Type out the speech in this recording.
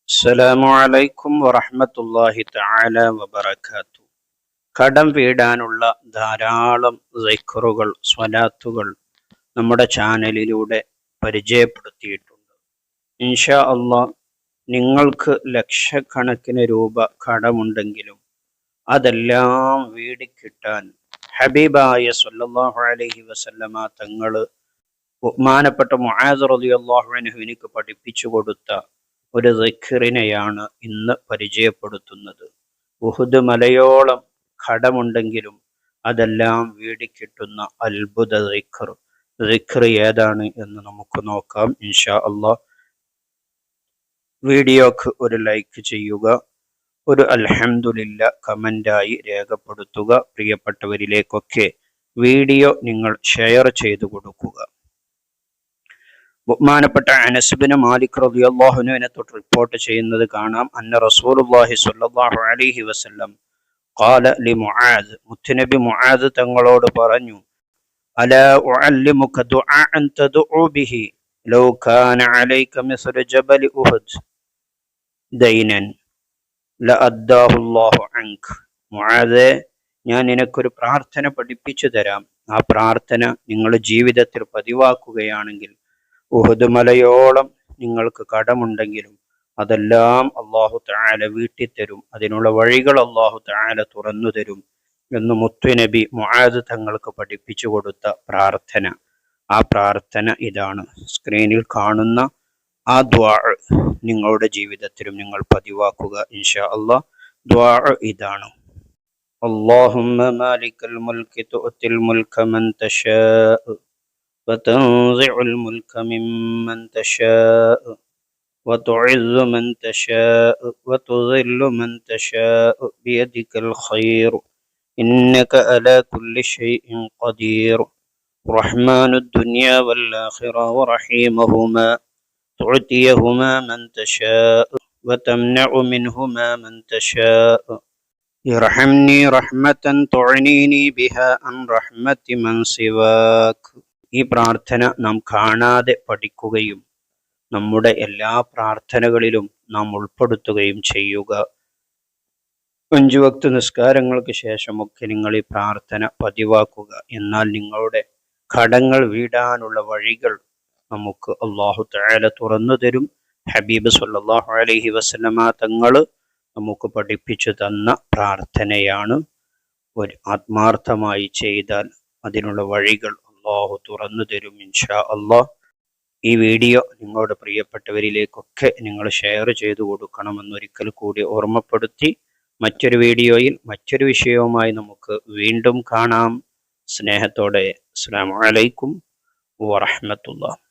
അസ്സലാമു അലൈക്കും വറഹ്മത്തുള്ളാഹി തആല വബറകാതുഹു. കടം വീടാനുള്ള ധാരാളം സിക്റുകൾ, സ്വലാത്തുകൾ നമ്മുടെ ചാനലിലൂടെ പരിചയപ്പെടുത്തിയിട്ടുണ്ട്. ഇൻഷാ അല്ലാഹ് നിങ്ങൾക്ക് ലക്ഷക്കണക്കിന് രൂപ കടമുണ്ടെങ്കിലും അതെല്ലാം വീടിക്കിട്ടാൻ ഹബീബായ സ്വല്ലല്ലാഹു അലൈഹി വസല്ലമ തങ്ങൾ ബഹുമാനപ്പെട്ട മുആദ് റളിയല്ലാഹു അൻഹുവിനിക്ക് പഠിപ്പിച്ചു കൊടുത്ത ഒരു ദിക്റിനെയാണ് ഇന്ന് പരിചയപ്പെടുത്തുന്നത്. ഉഹുദ് മലയോളം കടമുണ്ടെങ്കിലും അതെല്ലാം വീടിക്കിട്ടുന്ന അത്ഭുത ദിക്ർ ഏതാണ് എന്ന് നമുക്ക് നോക്കാം ഇൻഷാ അല്ലാഹ്. വീഡിയോക്ക് ഒരു ലൈക്ക് ചെയ്യുക, ഒരു അൽഹംദുലില്ലാ കമന്റായി രേഖപ്പെടുത്തുക. പ്രിയപ്പെട്ടവരിലേക്കൊക്കെ വീഡിയോ നിങ്ങൾ ഷെയർ ചെയ്തു കൊടുക്കുക. ബഹുമാനപ്പെട്ട അനസ് ബിൻ മാലിക് റളിയല്ലാഹു അൻഹുവിനെ തൊട്ട് റിപ്പോർട്ട് ചെയ്യുന്നത് കാണാം. അന്ന റസൂലുള്ളാഹി സ്വല്ലല്ലാഹു അലൈഹി വസല്ലം ഖാല ലി മുആദ്, മുത്തുനബി മുആദ് തങ്ങളോട് പറഞ്ഞു, അലാ ഉഅല്ലിമുക ദുആഅൻ തദ്ഉ ബിഹി ലൗ കാന അലൈക മിസ്ല ജബൽ ഉഹദ് ദൈനൻ ലഅദ്ദാഹു അല്ലാഹു അൻക. മുആദേ, ഞാൻ നിനക്കൊരു പ്രാർത്ഥന പഠിപ്പിച്ചു തരാം. ആ പ്രാർത്ഥന നിങ്ങൾ ജീവിതത്തിൽ പതിവാക്കുകയാണെങ്കിൽ ഉഹദ് മലയോളം നിങ്ങൾക്ക് കടമുണ്ടെങ്കിലും അതെല്ലാം അല്ലാഹു തആല വീട്ടിത്തരും, അതിനുള്ള വഴികൾ അല്ലാഹു തആല തുറന്നു തരും എന്ന് മുത്തുനബി മുആദ് തങ്ങൾക്ക് പഠിപ്പിച്ചു കൊടുത്ത പ്രാർത്ഥന. ആ പ്രാർത്ഥന ഇതാണ്. സ്ക്രീനിൽ കാണുന്ന ആ ദുആ നിങ്ങളുടെ ജീവിതത്തിലും നിങ്ങൾ പതിവാക്കുക ഇൻഷാ അല്ലാഹ്. ദുആ ഇതാണ്: അല്ലാഹുമ്മ മാലിക്കൽ മുൽക്കി തുഅത്തിൽ മുൽക മൻ തശാ وتنزع الملك ممن تشاء وتعز من تشاء وتذل من تشاء بيدك الخير إنك على كل شيء قدير رحمن الدنيا والآخرة ورحيمهما تعطيهما من تشاء وتمنع منهما من تشاء ارحمني رحمة تعنيني بها عن رحمة من سواك. ഈ പ്രാർത്ഥന നാം കാണാതെ പഠിക്കുകയും നമ്മുടെ എല്ലാ പ്രാർത്ഥനകളിലും നാം ഉൾപ്പെടുത്തുകയും ചെയ്യുക. 5 വക്ത് നിസ്കാരങ്ങൾക്ക് ശേഷമൊക്കെ നിങ്ങൾ ഈ പ്രാർത്ഥന പതിവാക്കുക. എന്നാൽ നിങ്ങളുടെ കടങ്ങൾ വീടാനുള്ള വഴികൾ നമുക്ക് അല്ലാഹു തആല തുറന്നു തരും. ഹബീബ് സ്വല്ലല്ലാഹു അലൈഹി വസല്ലമ തങ്ങൾ നമുക്ക് പഠിപ്പിച്ചു തന്ന പ്രാർത്ഥനയാണ്. ഒരു ആത്മാർത്ഥമായി ചെയ്താൽ അതിനുള്ള വഴികൾ അല്ലാഹു തുറന്നു തരും ഇൻഷാ അല്ലാഹ്. ഈ വീഡിയോ നിങ്ങളുടെ പ്രിയപ്പെട്ടവരിലേക്കൊക്കെ നിങ്ങൾ ഷെയർ ചെയ്തു കൊടുക്കണമെന്നൊരിക്കൽ കൂടി ഓർമ്മപ്പെടുത്തി, മറ്റൊരു വീഡിയോയിൽ മറ്റൊരു വിഷയവുമായി നമുക്ക് വീണ്ടും കാണാം. സ്നേഹത്തോടെ അസ്സലാമു അലൈക്കും വറഹ്മത്തുള്ളാഹി.